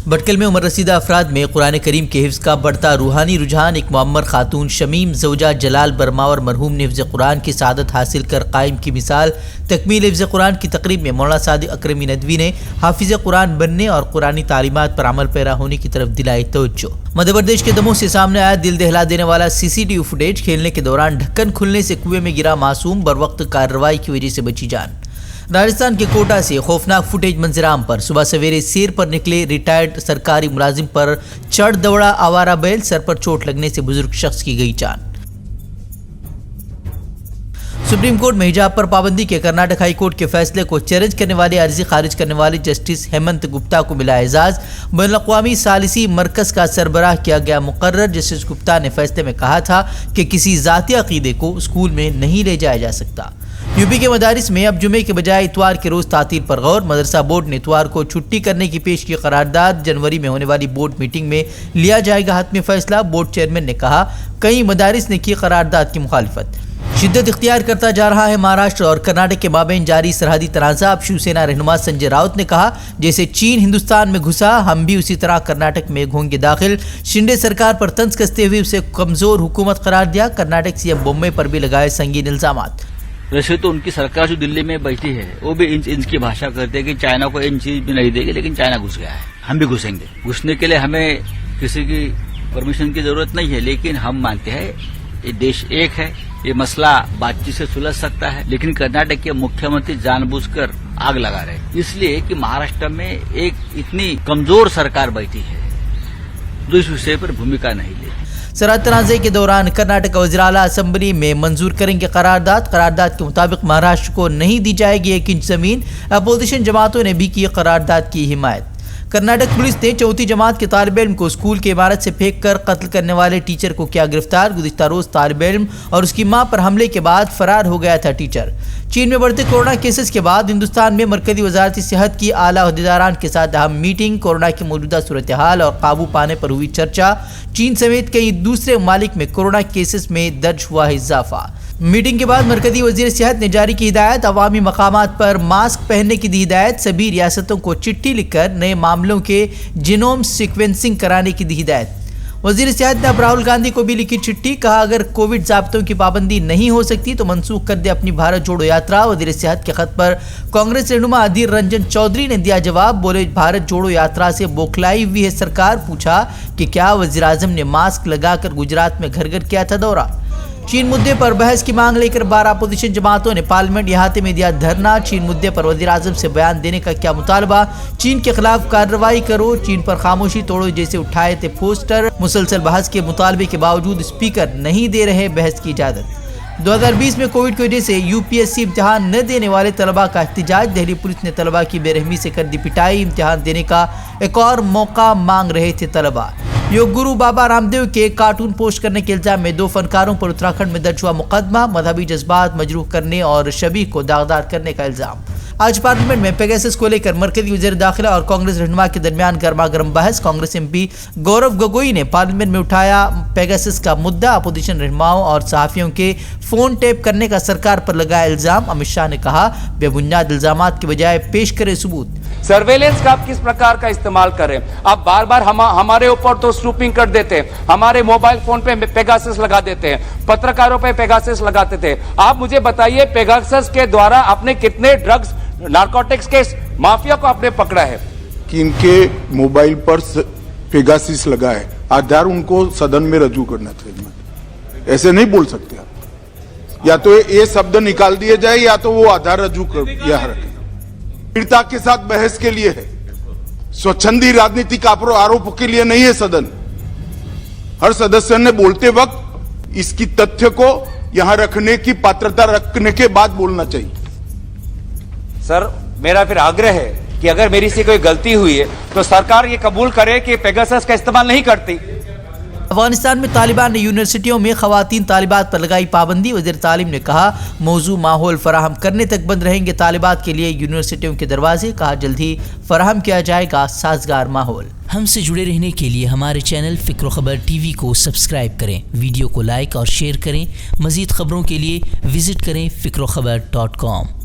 भटकल में उम्र रसीदा अफराद में कुरान करीम के हिफ्ज़ का बढ़ता रूहानी रुझान। एक मुअम्मर खातून शमीम ज़ौजा जलाल बरमावर मरहूम ने हिफ्ज़ कुरान की सआदत हासिल कर कायम की मिसाल। तकमील हिफ्ज़ कुरान की तकरीब में मौलाना सादिक अकरमी नदवी ने हाफिज़ कुरान बनने और कुरानी तालीमात पर अमल पैरा होने की तरफ दिलाई तवज्जो। मध्य प्रदेश के दमोह से सामने आया दिल दहला देने वाला CCTV फुटेज। खेलने के दौरान ढक्कन खुलने से कुएं में गिरा मासूम, बर वक्त कार्रवाई की वजह से बची जान। राजस्थान के कोटा से खौफनाक फुटेज मंजराम पर। सुबह सवेरे सैर पर निकले रिटायर्ड सरकारी मुलाजिम पर चढ़ दौड़ा आवारा बैल। सर पर चोट लगने से बुजुर्ग शख्स की गई जान। सुप्रीम कोर्ट में हिजाब पर पाबंदी के कर्नाटक हाई कोर्ट के फैसले को चैलेंज करने वाली अर्जी खारिज करने वाले जस्टिस हेमंत गुप्ता को मिला एजाज। बैनुल अक़वामी सालिसी मरकज़ का सरबराह किया गया मुकर्रर। जस्टिस गुप्ता ने फैसले में कहा था कि किसी ज़ाती अक़ीदे को स्कूल में नहीं ले जाया जा सकता। यूपी के मदारिस में अब जुमे के बजाय इतवार के रोज तातील पर गौर। मदरसा बोर्ड ने इतवार को छुट्टी करने की पेश की करारदाद। जनवरी में होने वाली बोर्ड मीटिंग में लिया जाएगा हतमी फैसला। बोर्ड चेयरमैन ने कहा कई मदारिस ने की करारदाद की मुखालिफत। शिद्दत इख्तियार करता जा रहा है महाराष्ट्र और कर्नाटक के माबेन जारी सरहदी तनाज़ा। अब शिवसेना रहनुमा संजय राउत ने कहा जैसे चीन हिंदुस्तान में घुसा हम भी उसी तरह कर्नाटक में होंगे दाखिल। शिंदे सरकार पर तंज कसते हुए उसे कमजोर हुकूमत करार दिया। कर्नाटक सीएम बॉम्बे पर भी लगाए संगीन इल्जामात। वैसे तो उनकी सरकार जो दिल्ली में बैठी है वो भी इंच की भाषा करते हैं कि चाइना को इंच भी नहीं देगी, लेकिन चाइना घुस गया है, हम भी घुसेंगे। घुसने के लिए हमें किसी की परमिशन की जरूरत नहीं है, लेकिन हम मानते हैं ये देश एक है, ये मसला बातचीत से सुलझ सकता है। लेकिन कर्नाटक के मुख्यमंत्री जानबूझकर आग लगा रहे हैं, इसलिए कि महाराष्ट्र में एक इतनी कमजोर सरकार बैठी है जो इस विषय पर भूमिका नहीं ले। सरहद तनाज़े के दौरान कर्नाटक वज़ीर आला असम्बली में मंजूर करेंगे करारदाद। करारदाद के मुताबिक महाराष्ट्र को नहीं दी जाएगी 1 इंच जमीन। अपोजिशन जमातों ने भी की करारदाद की हिमायत। कर्नाटक पुलिस ने 4वीं जमात के तालिब इल्म को स्कूल की इमारत से फेंक कर कत्ल करने वाले टीचर को किया गिरफ्तार। गुज़िश्ता रोज तालिब इल्म और उसकी मां पर हमले के बाद फरार हो गया था टीचर। चीन में बढ़ते कोरोना केसेस के बाद हिंदुस्तान में मरकजी वजारत सेहत की आला अहदेदारान के साथ अहम मीटिंग। कोरोना की मौजूदा सूरत हाल और काबू पाने पर हुई चर्चा। चीन समेत कई दूसरे ममालिक में कोरोना केसेस में दर्ज हुआ है इजाफा। मीटिंग के बाद मरकजी वजीर सेहत ने जारी की हिदायत। अवामी मकामात पर मास्क पहनने की दी हिदायत। सभी रियासतों को चिट्ठी लिखकर नए मामलों के जिनोम सीक्वेंसिंग कराने की दी हिदायत। वजीर सेहत ने अब राहुल गांधी को भी लिखी चिट्ठी। कहा अगर कोविड ज़ाब्तों की पाबंदी नहीं हो सकती तो मनसूख कर दे अपनी भारत जोड़ो यात्रा। वजीर सेहत के खत पर कांग्रेस रहनुमा अधीर रंजन चौधरी ने दिया जवाब। बोले भारत जोड़ो यात्रा से बौखलाई हुई है सरकार। पूछा कि क्या वजीर आजम ने मास्क लगाकर गुजरात में घर घर किया था दौरा। चीन मुद्दे पर बहस की मांग लेकर 12 अपोजिशन जमातों ने पार्लियामेंट इहाते में दिया धरना। चीन मुद्दे पर वज़ीर आज़म से बयान देने का क्या मुतालबा। चीन के खिलाफ कार्रवाई करो, चीन पर खामोशी तोड़ो जैसे उठाए थे पोस्टर। मुसलसल बहस के मुतालबे के बावजूद स्पीकर नहीं दे रहे बहस की इजाज़त। 2020 में कोविड की वजह से UPSC इम्तिहान न देने वाले तलबा का एहतजाज। दिल्ली पुलिस ने तलबा की बेरहमी से कर दी पिटाई। इम्तिहान देने का एक और मौका मांग रहे थे तलबा। योग गुरु बाबा रामदेव के कार्टून पोस्ट करने के इल्जाम में 2 फनकारों पर उत्तराखंड में दर्ज हुआ मुकदमा। मजहबी जज्बात मजरूह करने और शबीह को दागदार करने का इल्जाम। आज पार्लियामेंट में पेगासस को लेकर मरकजी वज़ीर दाखिला और कांग्रेस रहनुमा के दरमियान गर्मा गर्म बहस। कांग्रेस MP गौरव गोगोई ने पार्लियामेंट में उठाया पेगासस का मुद्दा। अपोजिशन रहनुमाओं और सहाफ़ियों के फोन टेप करने का सरकार पर लगाया इल्जाम। अमित शाह ने कहा बेबुनियाद इल्जामात के बजाय पेश करे सबूत। सर्वेलेंस का आप किस प्रकार का इस्तेमाल करें। आप बार बार हमारे ऊपर तो स्नूपिंग कर देते हैं, हमारे मोबाइल फोन पे पेगासस लगा देते हैं, पत्रकारों पे पेगासस लगाते थे। आप मुझे बताइए पेगासस के द्वारा आपने कितने ड्रग्स नारकोटिक्स के माफिया को आपने पकड़ा है। कि इनके मोबाइल पर पेगासस लगा है, आधार उनको सदन में रजू करना चाहिए। ऐसे नहीं बोल सकते आप। या तो ये शब्द निकाल दिए जाए या तो वो आधार रजू कर यह रखें। पीड़िता के साथ बहस के लिए है, स्वच्छंदी राजनीतिक आरोपों के लिए नहीं है सदन। हर सदस्य ने बोलते वक्त इसकी तथ्य को यहां रखने की पात्रता रखने के बाद बोलना चाहिए। सर मेरा फिर आग्रह है कि अगर मेरी से कोई गलती हुई है तो सरकार ये कबूल करे कि पेगासस का इस्तेमाल नहीं करती। अफगानिस्तान में तालिबान ने यूनिवर्सिटियों में खवातीन तालिबात पर लगाई पाबंदी। वज़ीर तालीम ने कहा मौजू माहौल फराहम करने तक बंद रहेंगे तालिबात के लिए यूनिवर्सिटियों के दरवाजे। कहा जल्द ही फराहम किया जाएगा साजगार माहौल। हमसे जुड़े रहने के लिए हमारे चैनल फ़िक्र ख़बर TV को सब्सक्राइब करें, वीडियो को लाइक और शेयर करें। मज़ीद खबरों के लिए विजिट करें फ़िक्रखबर.com।